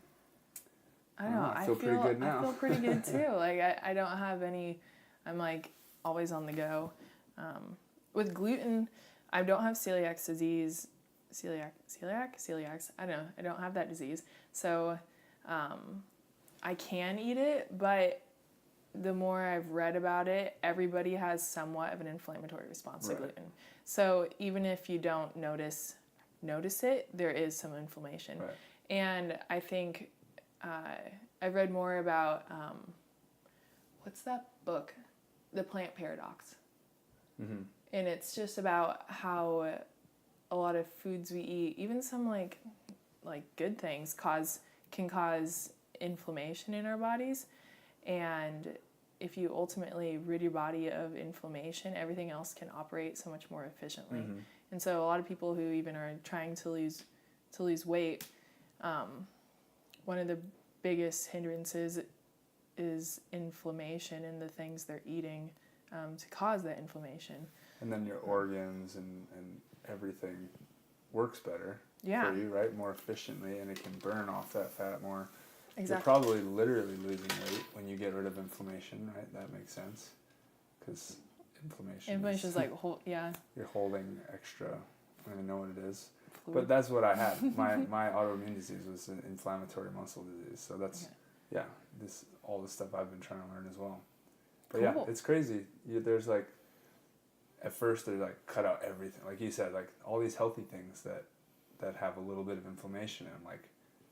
I don't know. I feel pretty good now. I feel pretty good too. Like I don't have any. I'm like always on the go. With gluten, I don't have celiac disease. Celiacs. I don't know. I don't have that disease, so I can eat it. But the more I've read about it, everybody has somewhat of an inflammatory response to gluten. So even if you don't notice it, there is some inflammation. Right. And I think I've read more about what's that book, The Plant Paradox. Mm-hmm. And it's just about how a lot of foods we eat, even some like good things, can cause inflammation in our bodies. And if you ultimately rid your body of inflammation, everything else can operate so much more efficiently. Mm-hmm. And so a lot of people who even are trying to lose weight, one of the biggest hindrances is inflammation in the things they're eating to cause that inflammation. And then your organs and everything works better Yeah. for you, right? More efficiently, and it can burn off that fat more. Exactly. You're probably literally losing weight when you get rid of inflammation, right? That makes sense. Because inflammation is like, yeah. You're holding extra, I don't even know what it is. Fluid. But that's what I had. My autoimmune disease was an inflammatory muscle disease. So that's, all the stuff I've been trying to learn as well. But yeah, Cool. it's crazy. There's like, at first they're like, cut out everything. Like you said, like all these healthy things that have a little bit of inflammation in them, like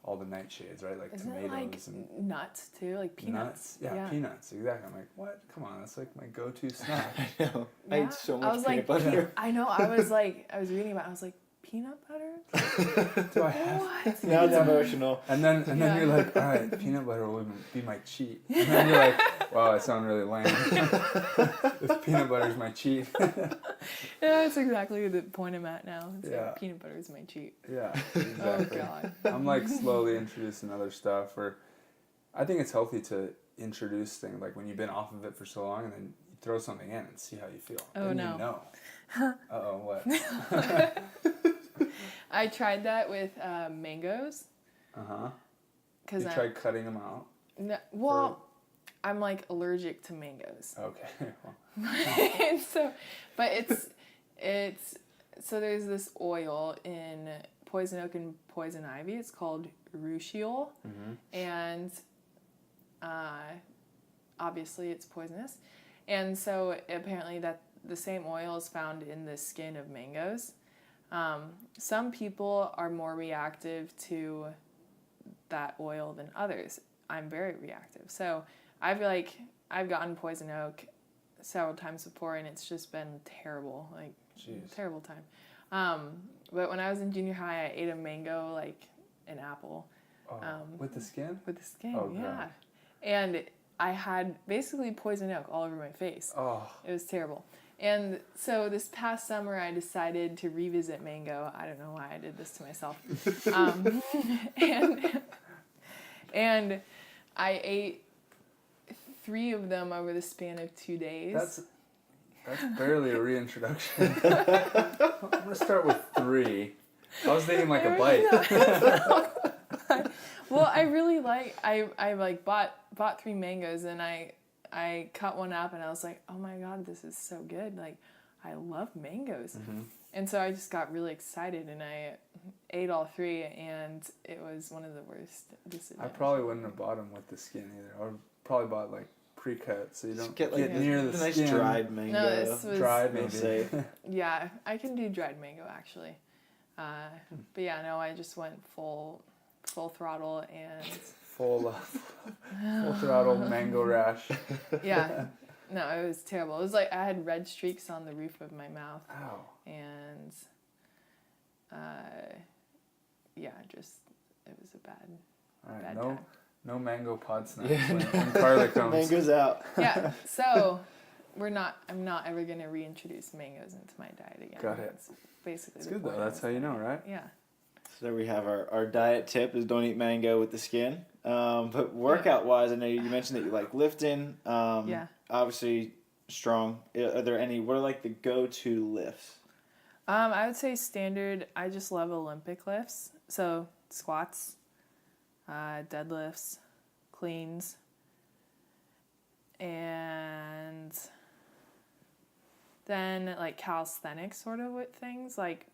all the nightshades, right? Like Isn't tomatoes it like and nuts too? Like peanuts? Yeah, peanuts, exactly. I'm like, what? Come on, that's like my go-to snack. I know. I Yeah. eat so I much was peanut like, butter. I know. I was reading about it. I was like, peanut butter? Do I have? What? Now it's emotional. And then Yeah. you're like, all right, peanut butter will be my cheat. And then you're like, wow, I sound really lame. If peanut butter's my cheat. Yeah, that's exactly the point I'm at now. It's Yeah. like peanut butter is my cheat. Yeah, Oh, exactly. God. I'm like slowly introducing other stuff. Or I think it's healthy to introduce things like when you've been off of it for so long, and then you throw something in and see how you feel. Oh, then no. You know. Uh-oh, what? I tried that with mangoes. Uh-huh. because You tried cutting them out? No, well, I'm like allergic to mangoes. Okay. And so, but so there's this oil in poison oak and poison ivy. It's called ruschiol, and obviously it's poisonous. And so apparently that the same oil is found in the skin of mangoes. Some people are more reactive to that oil than others. I'm very reactive. So I've gotten poison oak several times before, and it's just been terrible, like terrible time. But when I was in junior high, I ate a mango like an apple. With the skin? With the skin, Oh, yeah. God. And I had basically poison oak all over my face. Oh. It was terrible. And so this past summer, I decided to revisit mango. I don't know why I did this to myself. And I ate 3 of them over the span of 2 days. That's barely a reintroduction. I'm going to start with 3. I was thinking like a bite. Well, I really I bought 3 mangoes, and I cut one up, and I was like, oh my God, this is so good. Like, I love mangoes. And so I just got really excited, and I ate all 3, and it was one of the worst decisions. I probably wouldn't have bought them with the skin either. I would probably bought like pre-cut, so you don't get like near the nice skin. dried mango. No, this was Dried maybe. Say. Yeah, I can do dried mango actually. But yeah, no, I just went full throttle and full throttle mango rash. yeah. No, it was terrible. It was like I had red streaks on the roof of my mouth. Ow. And yeah, just it was a bad All right, bad no time. no mango pod snacks Yeah, when Carla comes. Mango's out. Yeah, so I'm not ever gonna reintroduce mangoes into my diet again. Got it. It's basically It's the good though. point That's of how you this know, diet. right? Yeah. So there we have our diet tip is don't eat mango with the skin. But workout wise, I know you mentioned that you like lifting. Yeah. Obviously strong. Are there any? What are like the go-to lifts? I would say standard. I just love Olympic lifts. So squats, deadlifts, cleans, and then like calisthenics sort of with things like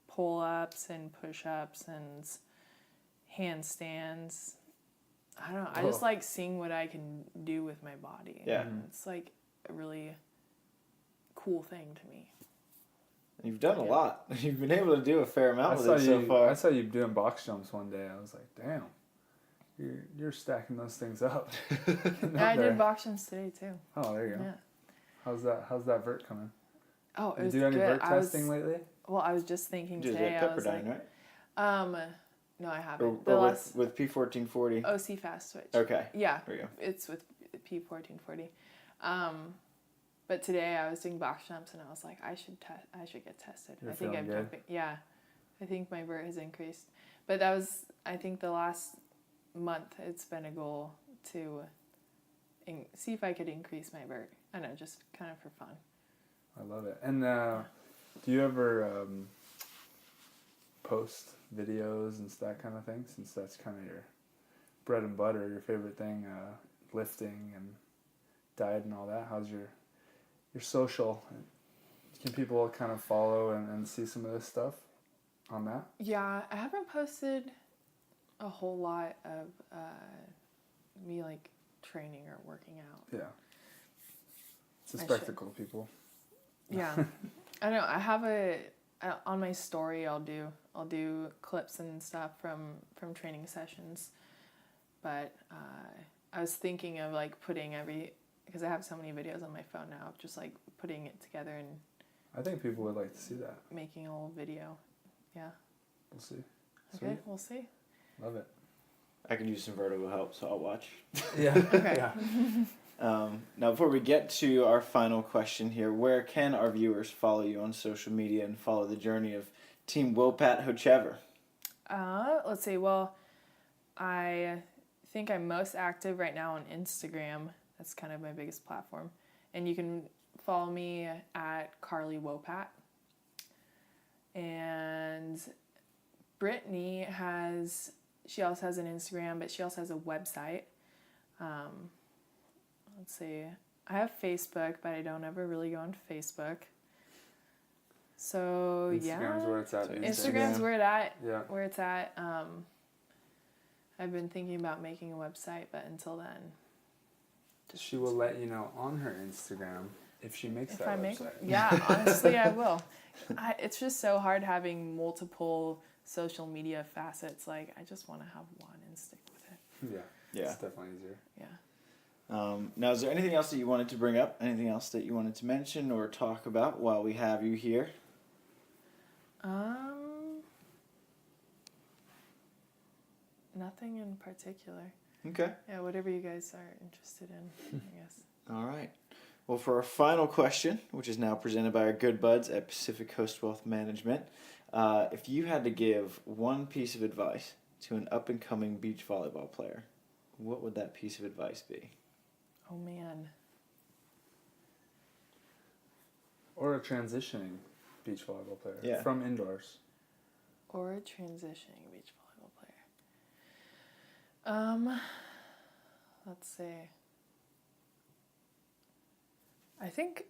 pull-ups and push-ups and handstands. I don't know. I just like seeing what I can do with my body. Yeah. It's like a really cool thing to me. You've done a lot. You've been able to do a fair amount with it so I far. saw you doing box jumps one day. I was like, damn, you're stacking those things up. Yeah, I did box jumps today too. Oh, there you go. Yeah. How's that vert coming? Oh, it You was do any good. vert testing lately? Well, I was just thinking You did today. it I was Pepperdine, like, right? no, I haven't. Or with P1440. OC Fast Switch. Okay. Yeah, There you go. it's with P1440. But today I was doing box jumps and I was like, I should get tested. You're I think feeling I'm good? jumping. Yeah, I think my vert has increased. But that was, I think, the last month. It's been a goal to see if I could increase my vert. I don't know, just kind of for fun. I love it. And do you ever post videos and that kind of thing? Since that's kind of your bread and butter, your favorite thing, lifting and diet and all that. How's your social? Can people kind of follow and see some of this stuff on that? Yeah, I haven't posted a whole lot of me like training or working out. Yeah. It's a I spectacle, people. Yeah, I don't know. I have on my story. I'll do clips and stuff from training sessions, but I was thinking of like putting because I have so many videos on my phone now, just like putting it together and I think people would like to see that. making a whole video. Yeah. We'll see. Okay, Sweet. we'll see. Love it. I can use some vertigo help, so I'll watch. Yeah. Okay. Yeah. Now, before we get to our final question here, where can our viewers follow you on social media and follow the journey of Team Wopat Hochever? Let's see. Well, I think I'm most active right now on Instagram. That's kind of my biggest platform. And you can follow me at Carly Wopat. And Brittany she also has an Instagram, but she also has a website. Let's see. I have Facebook, but I don't ever really go on Facebook. So Instagram's where it's at. Instagram's where it's at. Yeah. Where it's at. I've been thinking about making a website, but until then. She will let you know on her Instagram if she makes that website. Yeah, honestly, I will. It's just so hard having multiple social media facets. Like, I just want to have one and stick with it. Yeah. It's definitely easier. Yeah. Now, is there anything else that you wanted to bring up? Anything else that you wanted to mention or talk about while we have you here? Nothing in particular. Okay. Yeah, whatever you guys are interested in, I guess. All right. Well, for our final question, which is now presented by our good buds at Pacific Coast Wealth Management, if you had to give one piece of advice to an up-and-coming beach volleyball player, what would that piece of advice be? Oh, man. Or a transitioning beach volleyball player from indoors. Or a transitioning beach volleyball player. Let's see. I think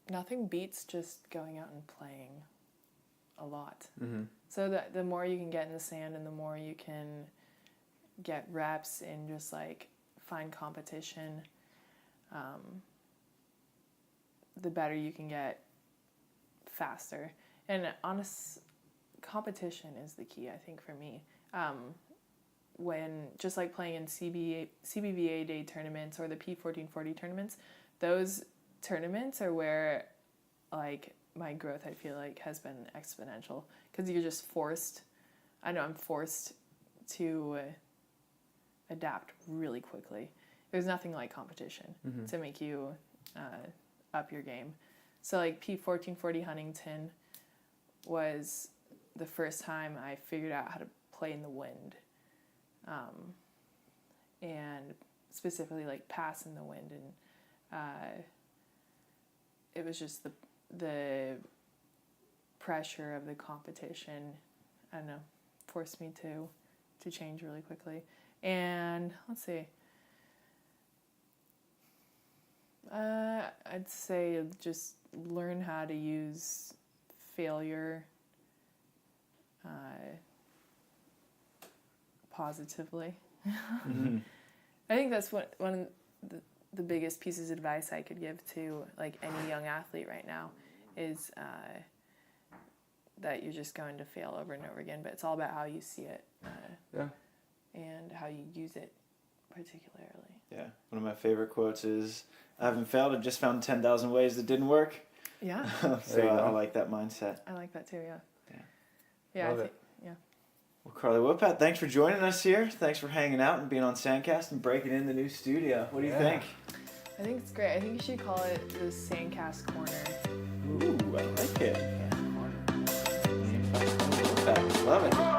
nothing beats just going out and playing a lot. Mm-hmm. So the more you can get in the sand and the more you can get reps and just like find competition, the better you can get faster. And competition is the key, I think, for me. When just like playing in CBVA day tournaments or the P1440 tournaments, those tournaments are where like my growth, I feel like, has been exponential, because you're just forced. I'm forced to adapt really quickly. There's nothing like competition to make you up your game. So like P1440 Huntington was the first time I figured out how to play in the wind, and specifically like pass in the wind, and it was just the pressure of the competition, I don't know, forced me to change really quickly. And let's see, I'd say just learn how to use failure positively. Mm-hmm. I think that's one of the biggest pieces of advice I could give to like any young athlete right now is that you're just going to fail over and over again, but it's all about how you see it and how you use it particularly. Yeah, one of my favorite quotes is, I haven't failed, I've just found 10,000 ways that didn't work. Yeah. So I like that mindset. I like that too, yeah. Yeah, I think, yeah. Well, Carly Wopat, thanks for joining us here. Thanks for hanging out and being on SANDCAST and breaking in the new studio. What do you think? I think it's great. I think you should call it the SANDCAST Corner. Ooh, I like it. Yeah. Love it.